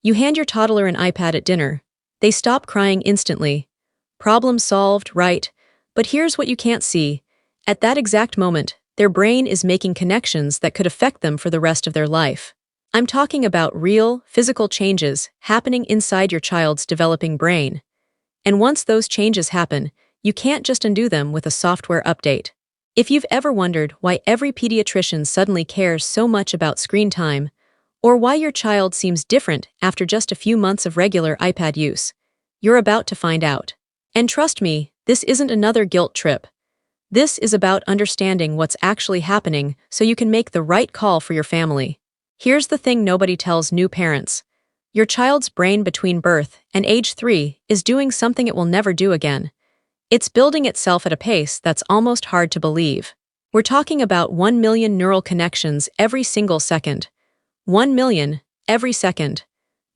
You hand your toddler an iPad at dinner. They stop crying instantly. Problem solved, right? But here's what you can't see. At that exact moment, their brain is making connections that could affect them for the rest of their life. I'm talking about real, physical changes happening inside your child's developing brain. And once those changes happen, you can't just undo them with a software update. If you've ever wondered why every pediatrician suddenly cares so much about screen time, or why your child seems different after just a few months of regular iPad use, you're about to find out. And trust me, this isn't another guilt trip. This is about understanding what's actually happening so you can make the right call for your family. Here's the thing nobody tells new parents. Your child's brain between birth and age 3 is doing something it will never do again. It's building itself at a pace that's almost hard to believe. We're talking about 1 million neural connections every single second. 1 million every second.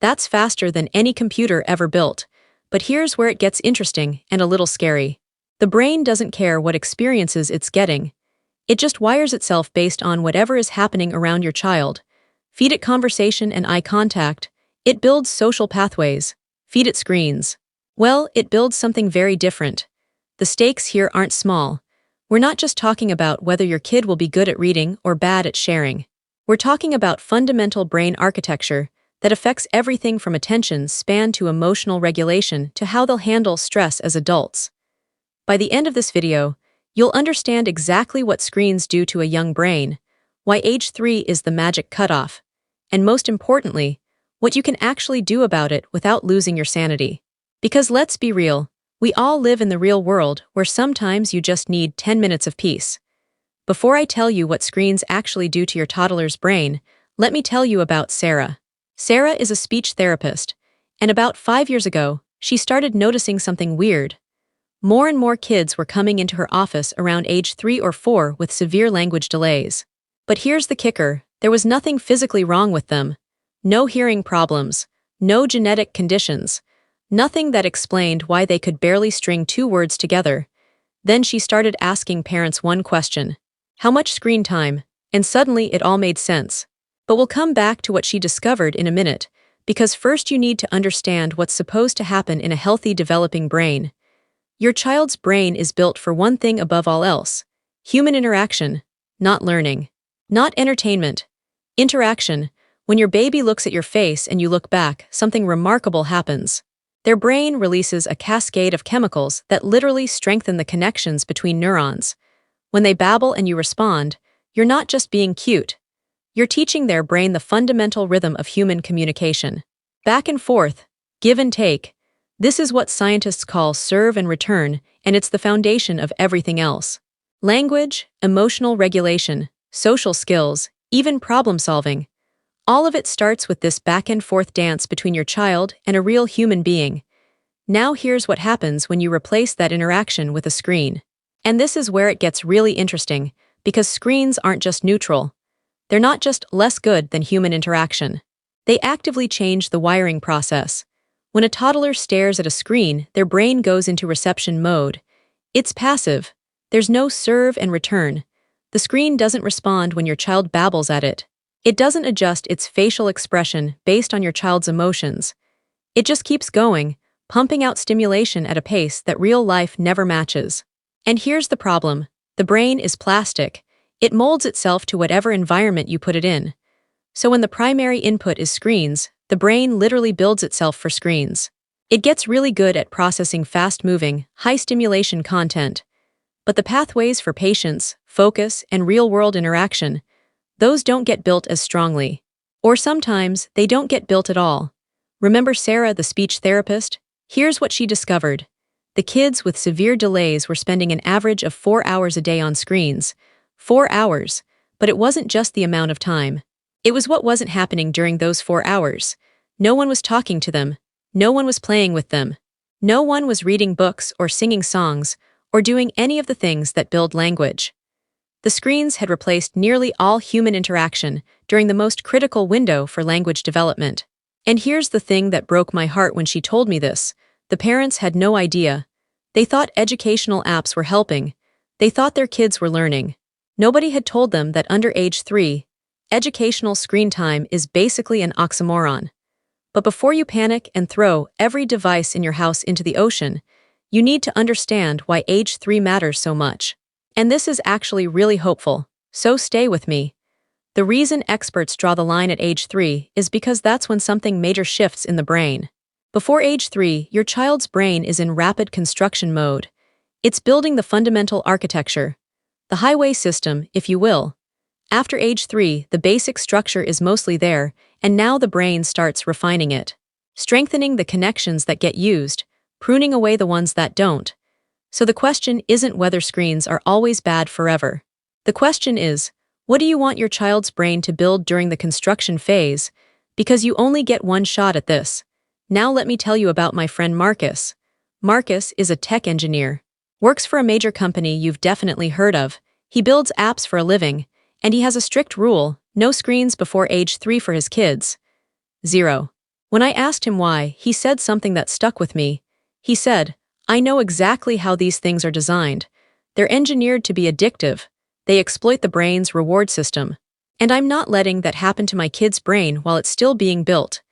That's faster than any computer ever built. But here's where it gets interesting and a little scary. The brain doesn't care what experiences it's getting. It just wires itself based on whatever is happening around your child. Feed it conversation and eye contact. It builds social pathways. Feed it screens. Well, it builds something very different. The stakes here aren't small. We're not just talking about whether your kid will be good at reading or bad at sharing. We're talking about fundamental brain architecture that affects everything from attention span to emotional regulation to how they'll handle stress as adults. By the end of this video, you'll understand exactly what screens do to a young brain, why age 3 is the magic cutoff, and most importantly, what you can actually do about it without losing your sanity. Because let's be real, we all live in the real world where sometimes you just need 10 minutes of peace. Before I tell you what screens actually do to your toddler's brain, let me tell you about Sarah. Sarah is a speech therapist, and about 5 years ago, she started noticing something weird. More and more kids were coming into her office around age 3 or 4 with severe language delays. But here's the kicker, there was nothing physically wrong with them. No hearing problems, no genetic conditions, nothing that explained why they could barely string 2 words together. Then she started asking parents one question: how much screen time? And suddenly it all made sense. But we'll come back to what she discovered in a minute, because first you need to understand what's supposed to happen in a healthy developing brain. Your child's brain is built for one thing above all else: human interaction, not learning, not entertainment. Interaction. When your baby looks at your face and you look back, something remarkable happens. Their brain releases a cascade of chemicals that literally strengthen the connections between neurons. When they babble and you respond, you're not just being cute. You're teaching their brain the fundamental rhythm of human communication. Back and forth, give and take. This is what scientists call serve and return, and it's the foundation of everything else. Language, emotional regulation, social skills, even problem solving. All of it starts with this back and forth dance between your child and a real human being. Now here's what happens when you replace that interaction with a screen. And this is where it gets really interesting, because screens aren't just neutral. They're not just less good than human interaction. They actively change the wiring process. When a toddler stares at a screen, their brain goes into reception mode. It's passive. There's no serve and return. The screen doesn't respond when your child babbles at it. It doesn't adjust its facial expression based on your child's emotions. It just keeps going, pumping out stimulation at a pace that real life never matches. And here's the problem. The brain is plastic. It molds itself to whatever environment you put it in. So when the primary input is screens, the brain literally builds itself for screens. It gets really good at processing fast-moving, high-stimulation content. But the pathways for patience, focus, and real-world interaction, those don't get built as strongly. Or sometimes, they don't get built at all. Remember Sarah, the speech therapist? Here's what she discovered. The kids with severe delays were spending an average of 4 hours a day on screens. 4 hours. But it wasn't just the amount of time. It was what wasn't happening during those 4 hours. No one was talking to them. No one was playing with them. No one was reading books or singing songs or doing any of the things that build language. The screens had replaced nearly all human interaction during the most critical window for language development. And here's the thing that broke my heart when she told me this. The parents had no idea. They thought educational apps were helping. They thought their kids were learning. Nobody had told them that under age 3, educational screen time is basically an oxymoron. But before you panic and throw every device in your house into the ocean, you need to understand why age 3 matters so much. And this is actually really hopeful, so stay with me. The reason experts draw the line at age 3 is because that's when something major shifts in the brain. Before age 3, your child's brain is in rapid construction mode. It's building the fundamental architecture, the highway system, if you will. After age 3, the basic structure is mostly there, and now the brain starts refining it, strengthening the connections that get used, pruning away the ones that don't. So the question isn't whether screens are always bad forever. The question is, what do you want your child's brain to build during the construction phase? Because you only get one shot at this. Now let me tell you about my friend Marcus. Marcus is a tech engineer. Works for a major company you've definitely heard of. He builds apps for a living, and he has a strict rule: no screens before age 3 for his kids. 0. When I asked him why, he said something that stuck with me. He said, "I know exactly how these things are designed. They're engineered to be addictive. They exploit the brain's reward system. And I'm not letting that happen to my kid's brain while it's still being built.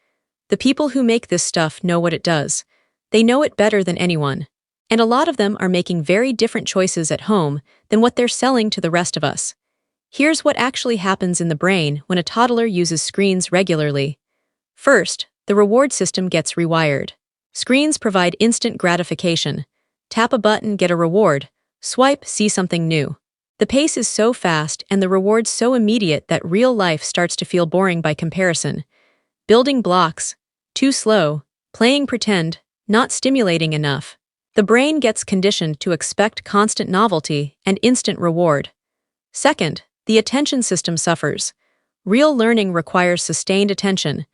The people who make this stuff know what it does. They know it better than anyone. And a lot of them are making very different choices at home than what they're selling to the rest of us." Here's what actually happens in the brain when a toddler uses screens regularly. First, the reward system gets rewired. Screens provide instant gratification. Tap a button, get a reward. Swipe, see something new. The pace is so fast and the reward's so immediate that real life starts to feel boring by comparison. Building blocks, too slow. Playing pretend, not stimulating enough. The brain gets conditioned to expect constant novelty and instant reward. Second, the attention system suffers. Real learning requires sustained attention.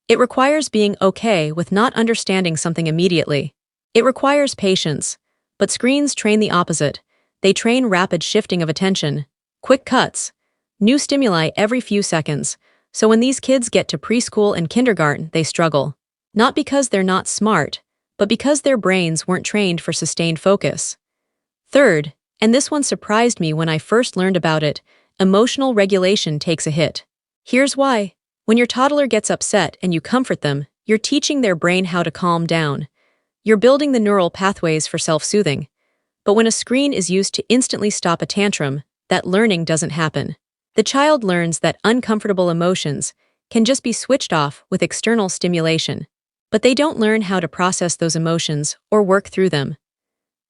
It requires being okay with not understanding something immediately. It requires patience. But screens train the opposite. They train rapid shifting of attention, quick cuts, new stimuli every few seconds. So when these kids get to preschool and kindergarten, they struggle. Not because they're not smart, but because their brains weren't trained for sustained focus. Third, and this one surprised me when I first learned about it, emotional regulation takes a hit. Here's why. When your toddler gets upset and you comfort them, you're teaching their brain how to calm down. You're building the neural pathways for self-soothing. But when a screen is used to instantly stop a tantrum, that learning doesn't happen. The child learns that uncomfortable emotions can just be switched off with external stimulation. But they don't learn how to process those emotions or work through them.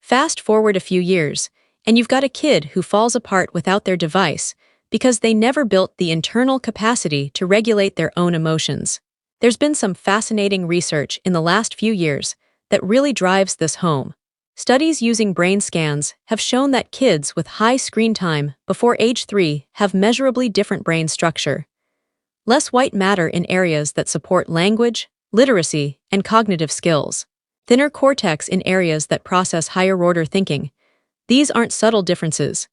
Fast forward a few years, and you've got a kid who falls apart without their device because they never built the internal capacity to regulate their own emotions. There's been some fascinating research in the last few years that really drives this home. Studies using brain scans have shown that kids with high screen time before age 3 have measurably different brain structure. Less white matter in areas that support language, literacy, and cognitive skills. Thinner cortex in areas that process higher-order thinking. These aren't subtle differences.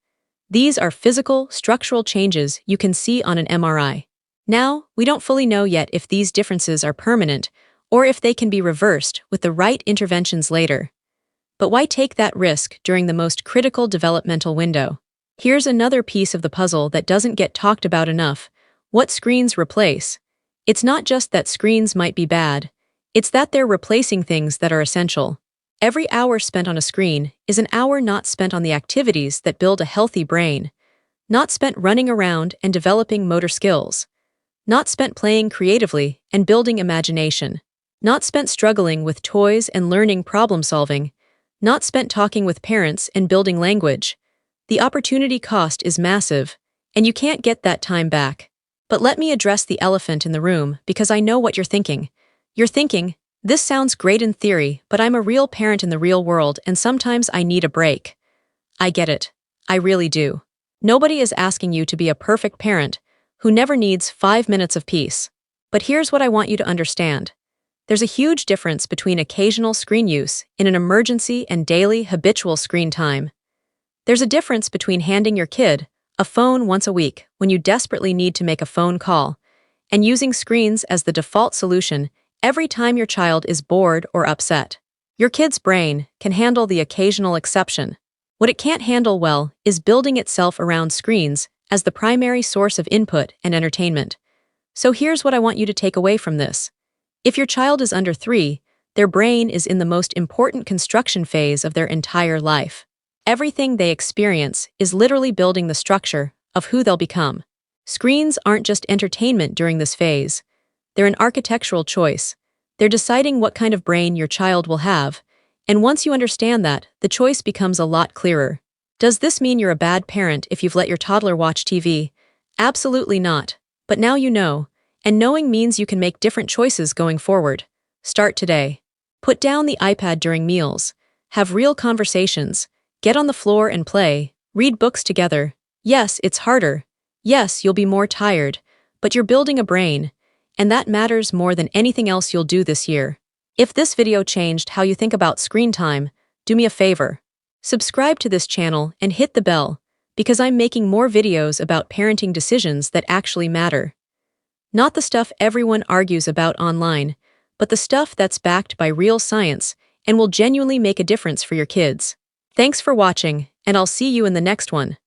These are physical, structural changes you can see on an MRI. Now, we don't fully know yet if these differences are permanent or if they can be reversed with the right interventions later. But why take that risk during the most critical developmental window? Here's another piece of the puzzle that doesn't get talked about enough: what screens replace. It's not just that screens might be bad, it's that they're replacing things that are essential. Every hour spent on a screen is an hour not spent on the activities that build a healthy brain, not spent running around and developing motor skills, not spent playing creatively and building imagination, not spent struggling with toys and learning problem-solving, not spent talking with parents and building language. The opportunity cost is massive, and you can't get that time back. But let me address the elephant in the room, because I know what you're thinking. You're thinking, this sounds great in theory, but I'm a real parent in the real world and sometimes I need a break. I get it. I really do. Nobody is asking you to be a perfect parent who never needs 5 minutes of peace. But here's what I want you to understand. There's a huge difference between occasional screen use in an emergency and daily habitual screen time. There's a difference between handing your kid a phone once a week when you desperately need to make a phone call, and using screens as the default solution every time your child is bored or upset. Your kid's brain can handle the occasional exception. What it can't handle well is building itself around screens as the primary source of input and entertainment. So here's what I want you to take away from this. If your child is under 3, their brain is in the most important construction phase of their entire life. Everything they experience is literally building the structure of who they'll become. Screens aren't just entertainment during this phase. They're an architectural choice. They're deciding what kind of brain your child will have, and once you understand that, the choice becomes a lot clearer. Does this mean you're a bad parent if you've let your toddler watch TV? Absolutely not. But now you know, and knowing means you can make different choices going forward. Start today. Put down the iPad during meals. Have real conversations. Get on the floor and play. Read books together. Yes, it's harder. Yes, you'll be more tired. But you're building a brain, and that matters more than anything else you'll do this year. If this video changed how you think about screen time, do me a favor. Subscribe to this channel and hit the bell, because I'm making more videos about parenting decisions that actually matter. Not the stuff everyone argues about online, but the stuff that's backed by real science and will genuinely make a difference for your kids. Thanks for watching, and I'll see you in the next one.